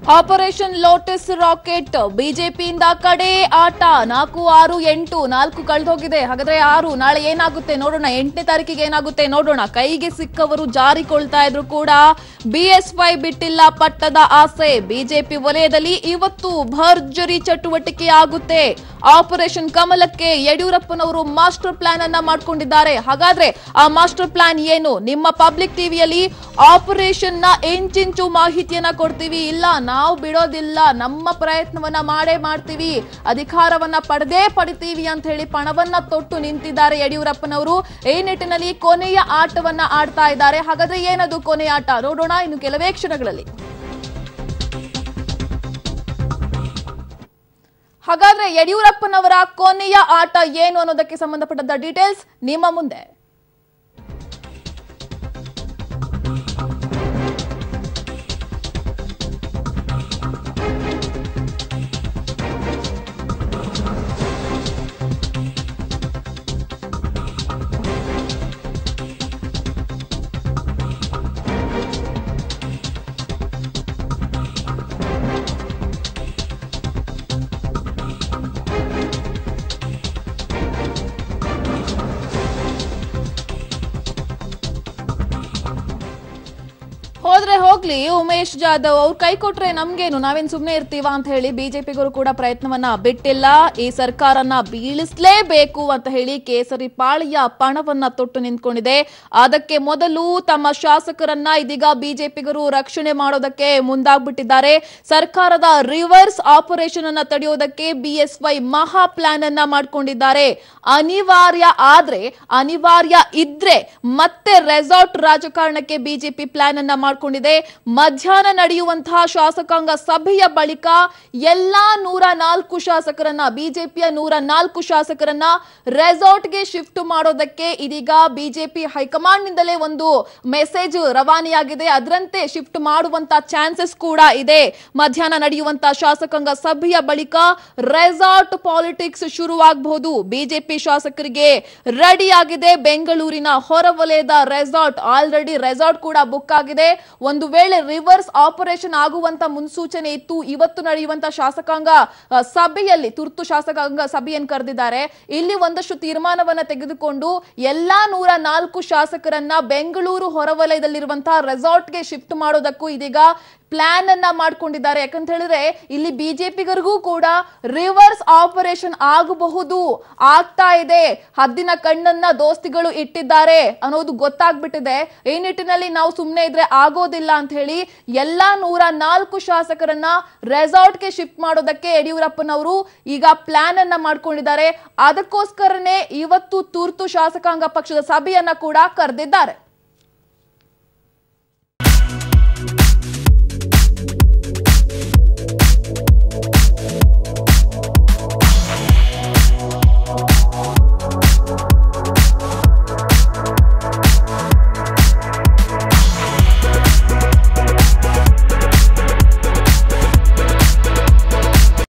Operation lotus rocket ಬಿಜೆಪಿಯಿಂದ ಕಡೆ ಆಟ 4, 6, 8 4 ಕಳೆದೋಗಿದೆ. ಹಾಗಾದ್ರೆ 6 ನಾಳೆ ಏನಾಗುತ್ತೆ ನೋಡೋಣ. 8ನೇ ತಾರೀಕಿಗೆ ಏನಾಗುತ್ತೆ ನೋಡೋಣ. ಕೈಗೆ ಸಿಕ್ಕವರು ಜಾರಿಕೊಳ್ತಾ ಇದ್ರು ಕೂಡ ಬಿಎಸ್ವೈ ಬಿಟ್ಟಿಲ್ಲ ಪಟ್ಟದ ಆಸೆ. ಬಿಜೆಪಿ ವಲಯದಲ್ಲಿ ಇವತ್ತು ಭರ್ಜರಿ ಚಟುವಟಿಕೆ ಆಗುತ್ತೆ. ಆಪರೇಷನ್ ಕಮಲಕ್ಕೆ ಯಡಿಯೂರಪ್ಪನವರು ಮಾಸ್ಟರ್ ಪ್ಲಾನ್ ಅನ್ನ ಮಾಡ್ಕೊಂಡಿದ್ದಾರೆ. ಹಾಗಾದ್ರೆ ಆ ಮಾಸ್ಟರ್ ಪ್ಲಾನ್ ಏನು? ನಿಮ್ಮ ಪಬ್ಲಿಕ್ ಟಿವಿಯಲ್ಲಿ ಆಪರೇಷನ್ ನ ಇಂಚಿಂಚು ಮಾಹಿತಿಯನ್ನ ಕೊಡ್ತೀವಿ. ಇಲ್ಲ ನಾವು ಬಿಡೋದಿಲ್ಲ, ನಮ್ಮ ಪ್ರಯತ್ನವನ್ನ ಮಾಡೇ ಮಾಡ್ತೀವಿ, ಅಧಿಕಾರವನ್ನ ಪಡಿತೀವಿ ಅಂತ ಹೇಳಿ ಪಣವನ್ನ ತೊಟ್ಟು ನಿಂತಿದ್ದಾರೆ ಯಡಿಯೂರಪ್ಪನವರು. ಈ ನಿಟ್ಟಿನಲ್ಲಿ ಕೊನೆಯ ಆಟವನ್ನ ಆಡ್ತಾ ಇದ್ದಾರೆ. ಹಾಗಾದ್ರೆ ಏನದು ಕೊನೆಯ ಆಟ ನೋಡೋಣ ಇನ್ನು ಕೆಲವೇ ಕ್ಷಣಗಳಲ್ಲಿ. ಹಾಗಾದ್ರೆ ಯಡಿಯೂರಪ್ಪನವರ ಕೊನೆಯ ಆಟ ಏನು ಅನ್ನೋದಕ್ಕೆ ಸಂಬಂಧಪಟ್ಟಂತ ಡೀಟೇಲ್ಸ್ ನಿಮ್ಮ ಮುಂದೆ. ಹೋದ್ರೆ ಹೋಗ್ಲಿ, ಉಮೇಶ್ ಜಾಧವ್ ಅವ್ರು ಕೈ ಕೊಟ್ರೆ ನಮ್ಗೇನು, ನಾವೇನ್ ಸುಮ್ನೆ ಇರ್ತೀವ ಅಂತ ಹೇಳಿ ಬಿಜೆಪಿಗರು ಕೂಡ ಪ್ರಯತ್ನವನ್ನ ಬಿಟ್ಟಿಲ್ಲ. ಈ ಸರ್ಕಾರನ ಬೀಳಿಸಲೇಬೇಕು ಅಂತ ಹೇಳಿ ಕೇಸರಿ ಪಾಳಿಯ ಪಣವನ್ನ ತೊಟ್ಟು ನಿಂತ್ಕೊಂಡಿದೆ. ಅದಕ್ಕೆ ಮೊದಲು ತಮ್ಮ ಶಾಸಕರನ್ನ ಇದೀಗ ಬಿಜೆಪಿಗರು ರಕ್ಷಣೆ ಮಾಡೋದಕ್ಕೆ ಮುಂದಾಗ್ಬಿಟ್ಟಿದ್ದಾರೆ. ಸರ್ಕಾರದ ರಿವರ್ಸ್ ಆಪರೇಷನ್ ಅನ್ನ ತಡೆಯೋದಕ್ಕೆ ಬಿಎಸ್ವೈ ಮಹಾ ಪ್ಲಾನ್ ಅನ್ನ ಮಾಡ್ಕೊಂಡಿದ್ದಾರೆ. ಅನಿವಾರ್ಯ ಇದ್ರೆ ಮತ್ತೆ ರೆಸಾರ್ಟ್ ರಾಜಕಾರಣಕ್ಕೆ ಬಿಜೆಪಿ ಪ್ಲಾನ್ ಅನ್ನ ಮಾಡಿಕೊಂಡಿದೆ. ಮಧ್ಯಾಹ್ನ ನಡೆಯುವಂತಹ ಶಾಸಕಾಂಗ ಸಭೆಯ ಬಳಿಕ ಎಲ್ಲಾ 104 ಶಾಸಕರನ್ನ, ಬಿಜೆಪಿಯ 104 ಶಾಸಕರನ್ನ ರೆಸಾರ್ಟ್ಗೆ ಶಿಫ್ಟ್ ಮಾಡೋದಕ್ಕೆ ಇದೀಗ ಬಿಜೆಪಿ ಹೈಕಮಾಂಡ್ ನಿಂದಲೇ ಒಂದು ಮೆಸೇಜ್ ರವಾನೆಯಾಗಿದೆ. ಅದರಂತೆ ಶಿಫ್ಟ್ ಮಾಡುವಂತ ಚಾನ್ಸಸ್ ಕೂಡ ಇದೆ. ಮಧ್ಯಾಹ್ನ ನಡೆಯುವಂತಹ ಶಾಸಕಾಂಗ ಸಭೆಯ ಬಳಿಕ ರೆಸಾರ್ಟ್ ಪಾಲಿಟಿಕ್ಸ್ ಶುರುವಾಗಬಹುದು. ಬಿಜೆಪಿ ಶಾಸಕರಿಗೆ ರೆಡಿ ಆಗಿದೆ ಬೆಂಗಳೂರಿನ ಹೊರವಲಯದ ರೆಸಾರ್ಟ್. ಆಲ್ರೆಡಿ ರೆಸಾರ್ಟ್ ಕೂಡ ಬುಕ್ ಆಗಿದೆ. ಒಂದು ವೇಳೆ ರಿವರ್ಸ್ ಆಪರೇಷನ್ ಆಗುವಂತ ಮುನ್ಸೂಚನೆ ಇತ್ತು. ಇವತ್ತು ನಡೆಯುವಂತಹ ಶಾಸಕಾಂಗ ಸಭೆಯಲ್ಲಿ, ತುರ್ತು ಶಾಸಕಾಂಗ ಸಭೆಯನ್ನು ಕರೆದಿದ್ದಾರೆ. ಇಲ್ಲಿ ಒಂದಷ್ಟು ತೀರ್ಮಾನವನ್ನ ತೆಗೆದುಕೊಂಡು ಎಲ್ಲಾ 104 ಶಾಸಕರನ್ನ ಬೆಂಗಳೂರು ಹೊರವಲಯದಲ್ಲಿರುವಂತಹ ರೆಸಾರ್ಟ್ಗೆ ಶಿಫ್ಟ್ ಮಾಡೋದಕ್ಕೂ ಇದೀಗ ಪ್ಲಾನ್ ಅನ್ನ ಮಾಡ್ಕೊಂಡಿದ್ದಾರೆ. ಯಾಕಂತ ಹೇಳಿದ್ರೆ ಇಲ್ಲಿ ಬಿಜೆಪಿಗರಿಗೂ ಕೂಡ ರಿವರ್ಸ್ ಆಪರೇಷನ್ ಆಗಬಹುದು, ಆಗ್ತಾ ಇದೆ, ಹದ್ದಿನ ಕಣ್ಣನ್ನ ದೋಸ್ತಿಗಳು ಇಟ್ಟಿದ್ದಾರೆ ಅನ್ನೋದು ಗೊತ್ತಾಗ್ಬಿಟ್ಟಿದೆ. ಈ ನಿಟ್ಟಿನಲ್ಲಿ ನಾವು ಸುಮ್ಮನೆ ಇದ್ರೆ ಆಗೋದಿಲ್ಲ ಅಂತ ಹೇಳಿ ಎಲ್ಲಾ 104 ಶಾಸಕರನ್ನ ರೆಸಾರ್ಟ್ಗೆ ಶಿಫ್ಟ್ ಮಾಡೋದಕ್ಕೆ ಯಡಿಯೂರಪ್ಪನವರು ಈಗ ಪ್ಲಾನ್ ಅನ್ನ ಮಾಡ್ಕೊಂಡಿದ್ದಾರೆ. ಅದಕ್ಕೋಸ್ಕರನೇ ಇವತ್ತು ತುರ್ತು ಶಾಸಕಾಂಗ ಪಕ್ಷದ ಸಭೆಯನ್ನ ಕೂಡ ಕರೆದಿದ್ದಾರೆ.